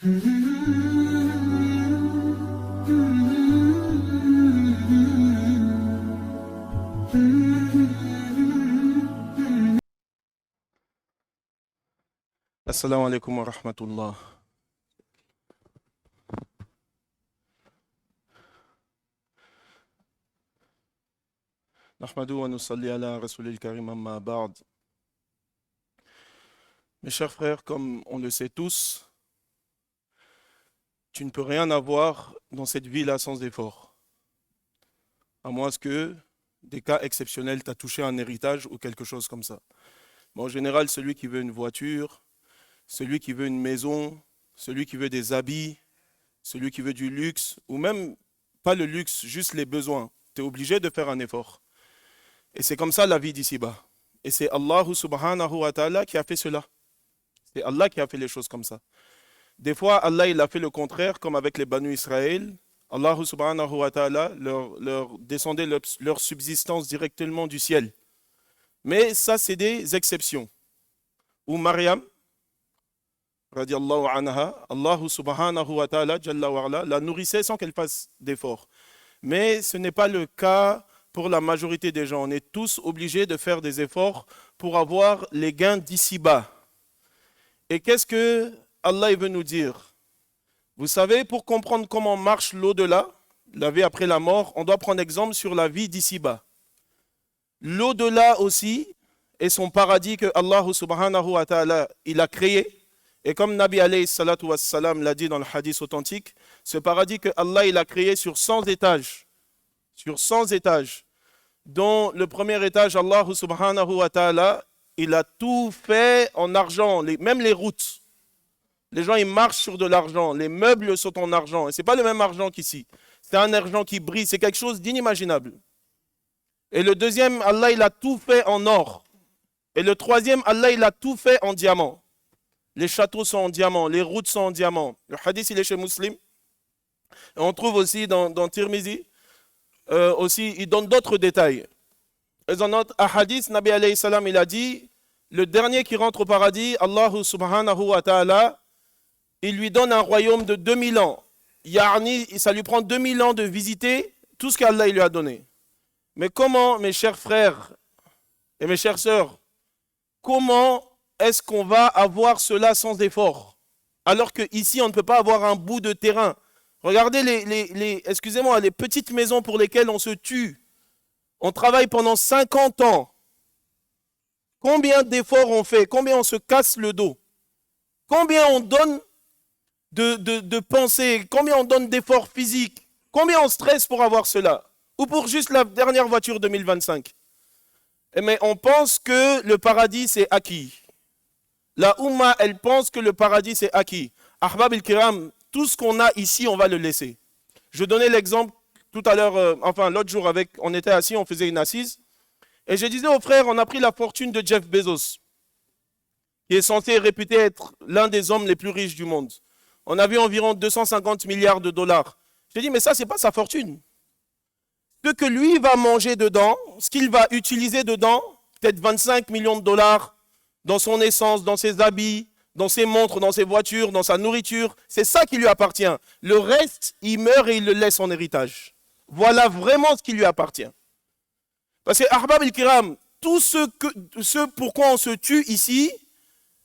Assalamu alaikum wa rahmatullah. Nahmadou wa nusalli ala rasulil karim amma ba'd. Mes chers frères, comme on le sait tous, tu ne peux rien avoir dans cette vie-là sans effort. À moins que des cas exceptionnels t'as touché un héritage ou quelque chose comme ça. Mais en général, celui qui veut une voiture, celui qui veut une maison, celui qui veut des habits, celui qui veut du luxe, ou même pas le luxe, juste les besoins, tu es obligé de faire un effort. Et c'est comme ça la vie d'ici-bas. Et c'est Allah subhanahu wa ta'ala qui a fait cela. C'est Allah qui a fait les choses comme ça. Des fois, Allah il a fait le contraire, comme avec les Banu Israël. Allah subhanahu wa ta'ala leur descendait leur subsistance directement du ciel. Mais ça, c'est des exceptions. Ou Maryam, radiallahu anha, Allah subhanahu wa ta'ala, jalla wa ala, la nourrissait sans qu'elle fasse d'efforts. Mais ce n'est pas le cas pour la majorité des gens. On est tous obligés de faire des efforts pour avoir les gains d'ici-bas. Et qu'est-ce que Allah veut nous dire? Vous savez, pour comprendre comment marche l'au-delà, la vie après la mort, on doit prendre exemple sur la vie d'ici-bas. L'au-delà aussi est son paradis que Allah subhanahu wa ta'ala il a créé. Et comme Nabi alayhi salatu wassalam l'a dit dans le hadith authentique, ce paradis que Allah il a créé sur 100 étages. Sur 100 étages. Dont le premier étage, Allah subhanahu wa ta'ala, il a tout fait en argent, même les routes. Les gens ils marchent sur de l'argent, les meubles sont en argent. Et ce n'est pas le même argent qu'ici. C'est un argent qui brille, c'est quelque chose d'inimaginable. Et le deuxième, Allah il a tout fait en or. Et le troisième, Allah il a tout fait en diamant. Les châteaux sont en diamant, les routes sont en diamant. Le hadith il est chez Muslim. Et on trouve aussi dans Tirmizi, aussi il donne d'autres détails. Et dans notre hadith, Nabi alayhi salam il a dit, le dernier qui rentre au paradis, Allah subhanahu wa ta'ala, il lui donne un royaume de 2000 ans. Yani, ça lui prend 2000 ans de visiter tout ce qu'Allah lui a donné. Mais comment, mes chers frères et mes chères sœurs, comment est-ce qu'on va avoir cela sans effort? Alors qu'ici, on ne peut pas avoir un bout de terrain. Regardez excusez-moi, les petites maisons pour lesquelles on se tue. On travaille pendant 50 ans. Combien d'efforts on fait? Combien on se casse le dos? Combien on donne de pensée? Combien on donne d'efforts physiques? Combien on stresse pour avoir cela? Ou pour juste la dernière voiture 2025? Mais on pense que le paradis c'est acquis. La Oumma, elle pense que le paradis c'est acquis. Ahbab el-Kiram, tout ce qu'on a ici, on va le laisser. Je donnais l'exemple tout à l'heure, enfin l'autre jour, on était assis, on faisait une assise. Et je disais aux frères, on a pris la fortune de Jeff Bezos, qui est censé réputé être l'un des hommes les plus riches du monde. On a vu environ 250 milliards de dollars. J'ai dit, mais ça, ce n'est pas sa fortune. Ce que lui va manger dedans, ce qu'il va utiliser dedans, peut-être 25 millions de dollars, dans son essence, dans ses habits, dans ses montres, dans ses voitures, dans sa nourriture, c'est ça qui lui appartient. Le reste, il meurt et il le laisse en héritage. Voilà vraiment ce qui lui appartient. Parce que, Ahbab el-Kiram, tout ce pourquoi on se tue ici,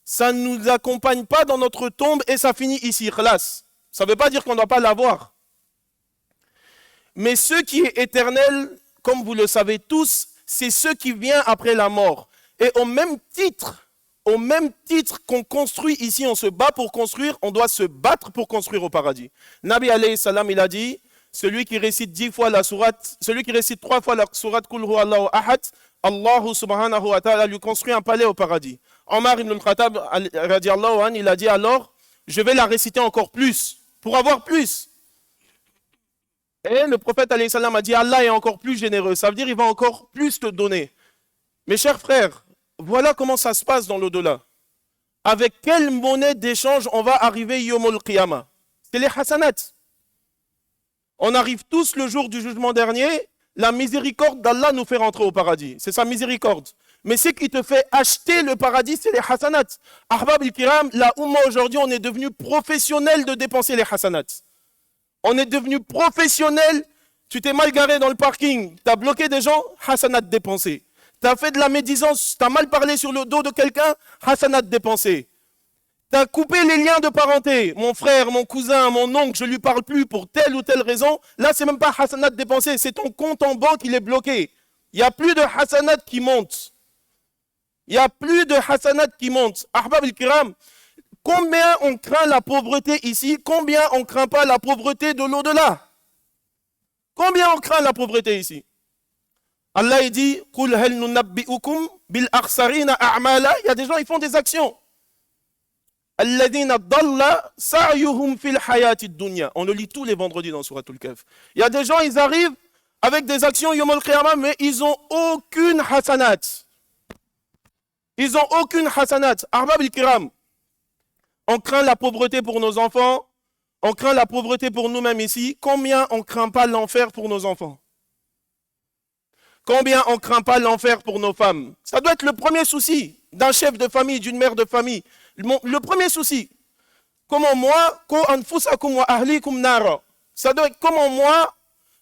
ça ne nous accompagne pas dans notre tombe et ça finit ici, khalas. Ça ne veut pas dire qu'on ne doit pas l'avoir. Mais ce qui est éternel, comme vous le savez tous, c'est ce qui vient après la mort. Et au même titre qu'on construit ici, on se bat pour construire, on doit se battre pour construire au paradis. Nabi alayhi salam, il a dit, celui qui récite 10 fois la sourate, celui qui récite 3 fois la sourate Qul huwa Allahu ahad, Allah subhanahu wa ta'ala lui construit un palais au paradis. Omar ibn al-Khattab, radiallahu anhu, il a dit alors, je vais la réciter encore plus, pour avoir plus. Et le prophète alayhi salam a dit, Allah est encore plus généreux, ça veut dire qu'il va encore plus te donner. Mes chers frères, voilà comment ça se passe dans l'au-delà. Avec quelle monnaie d'échange on va arriver Yomul Qiyamah? C'est les hasanat. On arrive tous le jour du jugement dernier, la miséricorde d'Allah nous fait rentrer au paradis. C'est sa miséricorde. Mais ce qui te fait acheter le paradis, c'est les hasanats. Ahbab al-Kiram, la Oumma aujourd'hui, on est devenu professionnel de dépenser les hasanats. On est devenu professionnel. Tu t'es mal garé dans le parking, tu as bloqué des gens, hasanat dépensé. Tu as fait de la médisance, tu as mal parlé sur le dos de quelqu'un, hasanat dépensé. Tu as coupé les liens de parenté. Mon frère, mon cousin, mon oncle, je ne lui parle plus pour telle ou telle raison. Là, ce n'est même pas hasanat dépensé, c'est ton compte en banque, il est bloqué. Il n'y a plus de hasanat qui monte. Il n'y a plus de hasanat qui monte. Ahbab al-Kiram, combien on craint la pauvreté ici, combien on ne craint pas la pauvreté de l'au-delà? Combien on craint la pauvreté ici? Allah il dit, il y a des gens, ils font des actions. On le lit tous les vendredis dans Surat Al-Kahf. Il y a des gens, ils arrivent avec des actions Yom al-Qiyamah, mais ils n'ont aucune hasanat. Ils n'ont aucune hasanat. Ahbab al-Kiram, on craint la pauvreté pour nos enfants, on craint la pauvreté pour nous-mêmes ici. Combien on ne craint pas l'enfer pour nos enfants? Combien on ne craint pas l'enfer pour nos femmes? Ça doit être le premier souci d'un chef de famille, d'une mère de famille. Le premier souci. Comment moi, ça doit être comment moi,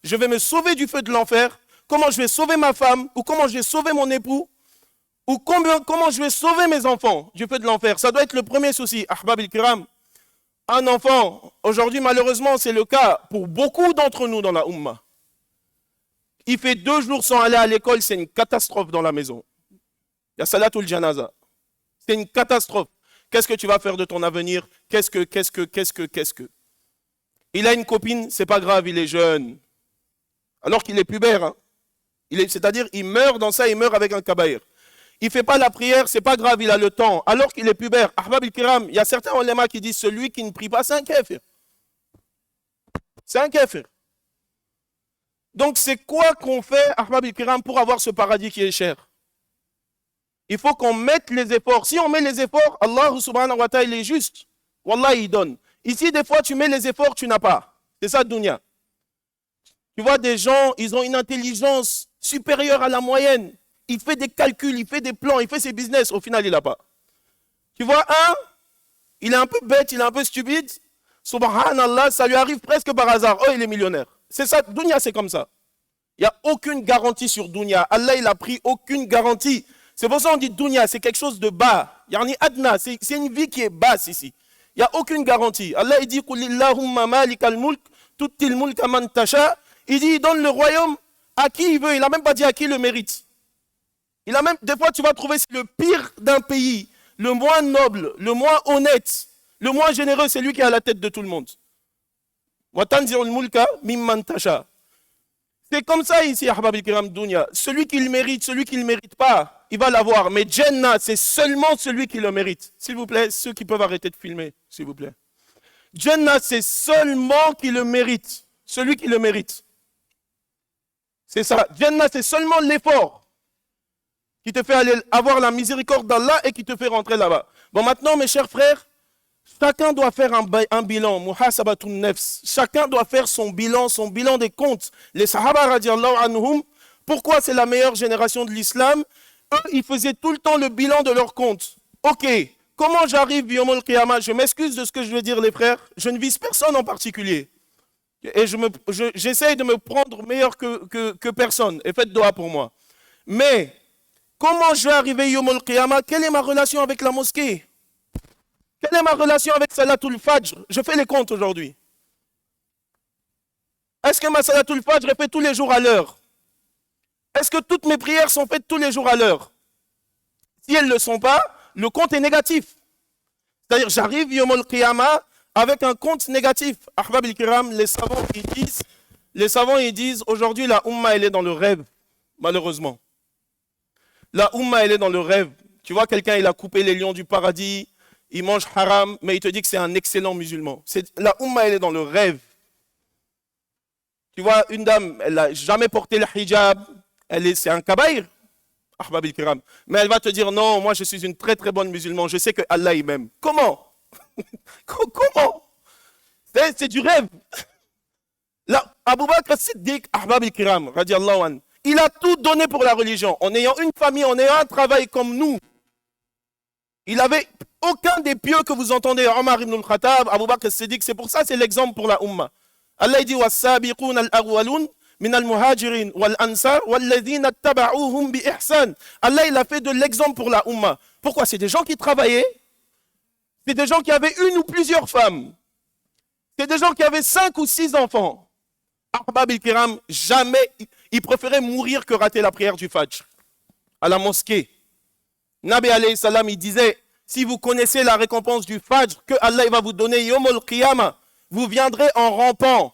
je vais me sauver du feu de l'enfer, comment je vais sauver ma femme, ou comment je vais sauver mon époux, ou comment je vais sauver mes enfants du feu de l'enfer. Ça doit être le premier souci. Ahbab al-Kiram, un enfant, aujourd'hui malheureusement c'est le cas pour beaucoup d'entre nous dans la Ummah. Il fait 2 jours sans aller à l'école, c'est une catastrophe dans la maison. Il y a Salatul Janaza. C'est une catastrophe. Qu'est-ce que tu vas faire de ton avenir? Qu'est-ce que Il a une copine, c'est pas grave, il est jeune. Alors qu'il est pubère. Hein. C'est-à-dire, il meurt dans ça, il meurt avec un kabaïr. Il ne fait pas la prière, c'est pas grave, il a le temps. Alors qu'il est pubère. Ahbab al-Kiram, il y a certains ulémas qui disent celui qui ne prie pas, c'est un kafir. C'est un kafir. Donc c'est quoi qu'on fait, Ahbab al-Kiram, pour avoir ce paradis qui est cher? Il faut qu'on mette les efforts. Si on met les efforts, Allah subhanahu wa ta'ala il est juste. Wallah, il donne. Ici, des fois, tu mets les efforts, tu n'as pas. C'est ça, dunya. Tu vois des gens, ils ont une intelligence supérieure à la moyenne. Il fait des calculs, il fait des plans, il fait ses business. Au final, il n'a pas. Tu vois un, il est un peu bête, il est un peu stupide. Subhanallah, ça lui arrive presque par hasard. Oh, il est millionnaire. C'est ça, dunya, c'est comme ça. Il n'y a aucune garantie sur dunya. Allah, il a pris aucune garantie. C'est pour ça qu'on dit dunya, c'est quelque chose de bas. Yani adna, c'est une vie qui est basse ici. Il n'y a aucune garantie. Allah, il dit, Qulillahumma malikal mulk, tutil mulka man tasha. Il dit, il donne le royaume à qui il veut. Il n'a même pas dit à qui il le mérite. Il a même, des fois, tu vas trouver le pire d'un pays, le moins noble, le moins honnête, le moins généreux, c'est lui qui est à la tête de tout le monde. C'est comme ça ici, Ahbab al-Kiram Dunya. Celui qui le mérite, celui qui ne le mérite pas, il va l'avoir. Mais Jannah, c'est seulement celui qui le mérite. S'il vous plaît, ceux qui peuvent arrêter de filmer, s'il vous plaît. Jannah, c'est seulement qui le mérite. Celui qui le mérite. C'est ça. Jannah, c'est seulement l'effort qui te fait aller avoir la miséricorde d'Allah et qui te fait rentrer là-bas. Bon, maintenant, mes chers frères, chacun doit faire un bilan, muhasabatun nefs. Chacun doit faire son bilan des comptes. Les Sahaba radiallahu anhum, pourquoi c'est la meilleure génération de l'islam? Eux, ils faisaient tout le temps le bilan de leurs comptes. Ok, comment j'arrive Yom al-Qiyamah? Je m'excuse de ce que je vais dire, les frères. Je ne vise personne en particulier. Et j'essaye de me prendre meilleur que personne. Et faites dua pour moi. Mais, comment je vais arriver Yom al-Qiyamah? Quelle est ma relation avec la mosquée? Quelle est ma relation avec Salatul Fajr? Je fais les comptes aujourd'hui. Est-ce que ma Salatul Fajr est faite tous les jours à l'heure? Est-ce que toutes mes prières sont faites tous les jours à l'heure? Si elles ne le sont pas, le compte est négatif. C'est-à-dire, j'arrive Yom al-Qiyamah avec un compte négatif. Ahbab al-Kiram, les savants ils disent, aujourd'hui la Ummah elle est dans le rêve, malheureusement. La Ummah elle est dans le rêve. Tu vois, quelqu'un il a coupé les lions du paradis, il mange haram, mais il te dit que c'est un excellent musulman. La Ummah, elle est dans le rêve. Tu vois, une dame, elle n'a jamais porté le hijab, c'est un kabaïr, Ahbab al-Kiram. Mais elle va te dire, non, moi je suis une très très bonne musulmane, je sais que Allah il m'aime. Comment? Comment? C'est du rêve. Là, Abu Bakr Siddiq, Ahbab al-Kiram, radiallahu anhu, Il a tout donné pour la religion. En ayant une famille, en ayant un travail comme nous. Il avait aucun des pieux que vous entendez, Omar ibn al-Khattab, Abu Bakr as-Siddiq, c'est pour ça, c'est l'exemple pour la Ummah. Allah dit, وَالسَّابِقُونَ الْأَغْوَلُونَ مِنَ الْمُهَاجِرِينَ وَالْأَنصَارِ وَالَّذِينَ اتَّبَعُوهُمْ بِإِحْسَانٍ. Allah, il a fait de l'exemple pour la Ummah. Pourquoi? C'est des gens qui travaillaient, c'est des gens qui avaient une ou plusieurs femmes, c'est des gens qui avaient 5 ou 6 enfants. Ahbab al-Kiram, jamais, ils préféraient mourir que rater la prière du Fajr à la mosquée. Nabi alayhi salam, il disait, si vous connaissez la récompense du Fajr que Allah va vous donner, Yom al-Qiyamah, vous viendrez en rampant.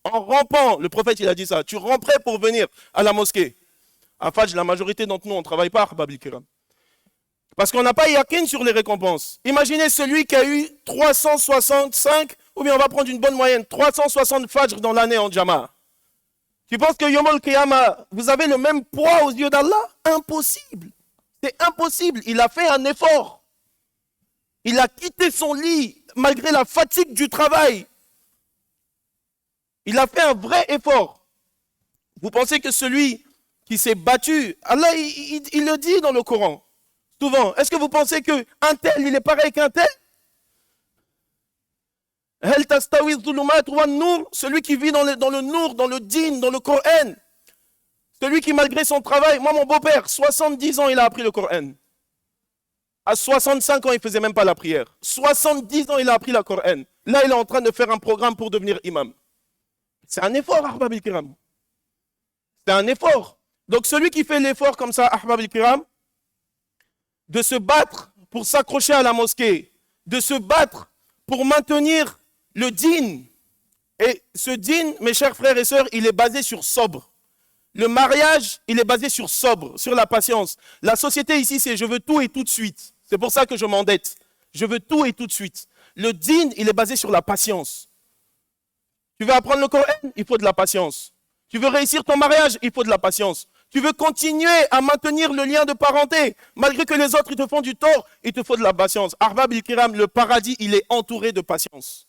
En rampant, le prophète il a dit ça, tu ramperais pour venir à la mosquée. À Fajr, la majorité d'entre nous, on ne travaille pas à Ahbab al-Kiram. Parce qu'on n'a pas yakin sur les récompenses. Imaginez celui qui a eu 365, ou bien on va prendre une bonne moyenne, 360 Fajr dans l'année en Jama'a. Tu penses que Yom al-Qiyamah, vous avez le même poids aux yeux d'Allah? Impossible. C'est impossible. Il a fait un effort. Il a quitté son lit malgré la fatigue du travail. Il a fait un vrai effort. Vous pensez que celui qui s'est battu, Allah il le dit dans le Coran, souvent. Est-ce que vous pensez qu'un tel, il est pareil qu'un tel? Celui qui vit dans le Nour, dans le Din, dans le Coran. Celui qui, malgré son travail, moi, mon beau-père, 70 ans, il a appris le Coran. À 65 ans, il ne faisait même pas la prière. 70 ans, il a appris le Coran. Là, il est en train de faire un programme pour devenir imam. C'est un effort, Ahbab al-Kiram. C'est un effort. Donc, celui qui fait l'effort comme ça, Ahbab al-Kiram, de se battre pour s'accrocher à la mosquée, de se battre pour maintenir le din. Et ce din, mes chers frères et sœurs, il est basé sur sobre. Le mariage, il est basé sur sobre, sur la patience. La société ici, c'est je veux tout et tout de suite. C'est pour ça que je m'endette. Je veux tout et tout de suite. Le din, il est basé sur la patience. Tu veux apprendre le Coran, il faut de la patience. Tu veux réussir ton mariage, il faut de la patience. Tu veux continuer à maintenir le lien de parenté, malgré que les autres ils te font du tort, il te faut de la patience. Ahbab al-Kiram, le paradis, il est entouré de patience.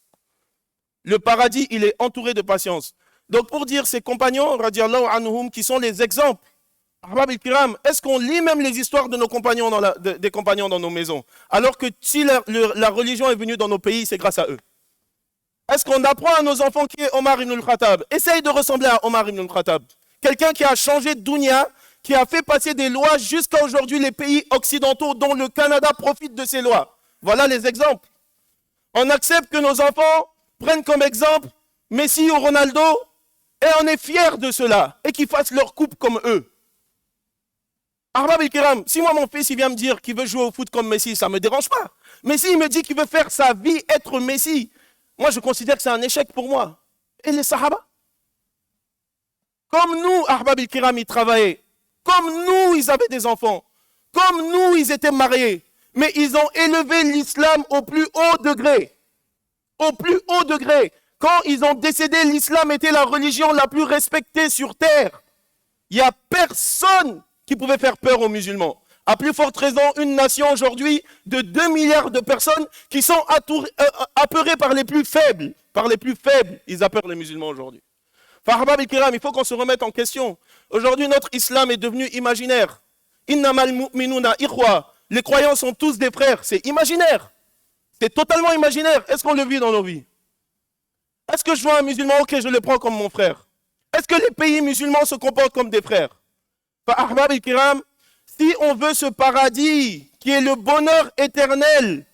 Le paradis, il est entouré de patience. Donc pour dire ces compagnons, radiallahu anhum, qui sont les exemples, Ahbab al-Kiram, est-ce qu'on lit même les histoires de nos compagnons des compagnons dans nos maisons? Alors que si la religion est venue dans nos pays, c'est grâce à eux. Est-ce qu'on apprend à nos enfants qui est Omar ibn al-Khattab? Essaye de ressembler à Omar ibn al-Khattab. Quelqu'un qui a changé de dunya, qui a fait passer des lois jusqu'à aujourd'hui les pays occidentaux dont le Canada profite de ces lois. Voilà les exemples. On accepte que nos enfants prennent comme exemple Messi ou Ronaldo et on est fiers de cela et qu'ils fassent leur coupe comme eux. Ahbab al-Kiram, si moi mon fils il vient me dire qu'il veut jouer au foot comme Messi, ça ne me dérange pas. Mais s'il me dit qu'il veut faire sa vie être Messi, moi je considère que c'est un échec pour moi. Et les Sahaba? Comme nous, Ahbab al-Kiram, ils travaillaient. Comme nous, ils avaient des enfants. Comme nous, ils étaient mariés. Mais ils ont élevé l'islam au plus haut degré. Au plus haut degré. Quand ils ont décédé, l'islam était la religion la plus respectée sur terre. Il n'y a personne qui pouvait faire peur aux musulmans. À plus forte raison, une nation aujourd'hui de 2 milliards de personnes qui sont apeurées par les plus faibles. Par les plus faibles, ils apeurent les musulmans aujourd'hui. Ahbab al-Kiram, il faut qu'on se remette en question. Aujourd'hui, notre islam est devenu imaginaire. Innamal mu'minuna ikhwa. Les croyants sont tous des frères. C'est imaginaire. C'est totalement imaginaire. Est-ce qu'on le vit dans nos vies? Est-ce que je vois un musulman, ok, je le prends comme mon frère? Est-ce que les pays musulmans se comportent comme des frères? Ahbab al-Kiram, si on veut ce paradis qui est le bonheur éternel,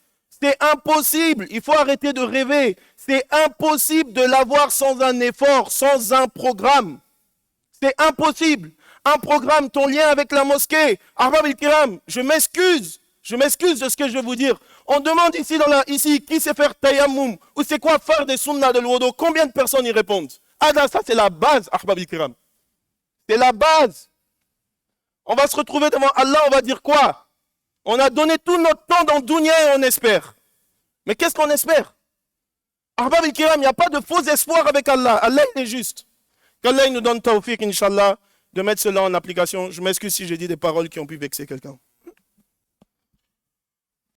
c'est impossible. Il faut arrêter de rêver. C'est impossible de l'avoir sans un effort, sans un programme. C'est impossible. Un programme, ton lien avec la mosquée. Ahbab al-Kiram, je m'excuse de ce que je vais vous dire. On demande ici qui sait faire tayammum ou c'est quoi faire des sunnas de l'wudu. Combien de personnes y répondent? Ah, ça c'est la base, Ahbab al-Kiram. C'est la base. On va se retrouver devant Allah, on va dire quoi? On a donné tout notre temps dans le dunya et on espère. Mais qu'est-ce qu'on espère? Ahbab al-Kiram, il n'y a pas de faux espoir avec Allah. Allah, il est juste. Qu'Allah nous donne tawfiq, Inch'Allah, de mettre cela en application. Je m'excuse si j'ai dit des paroles qui ont pu vexer quelqu'un.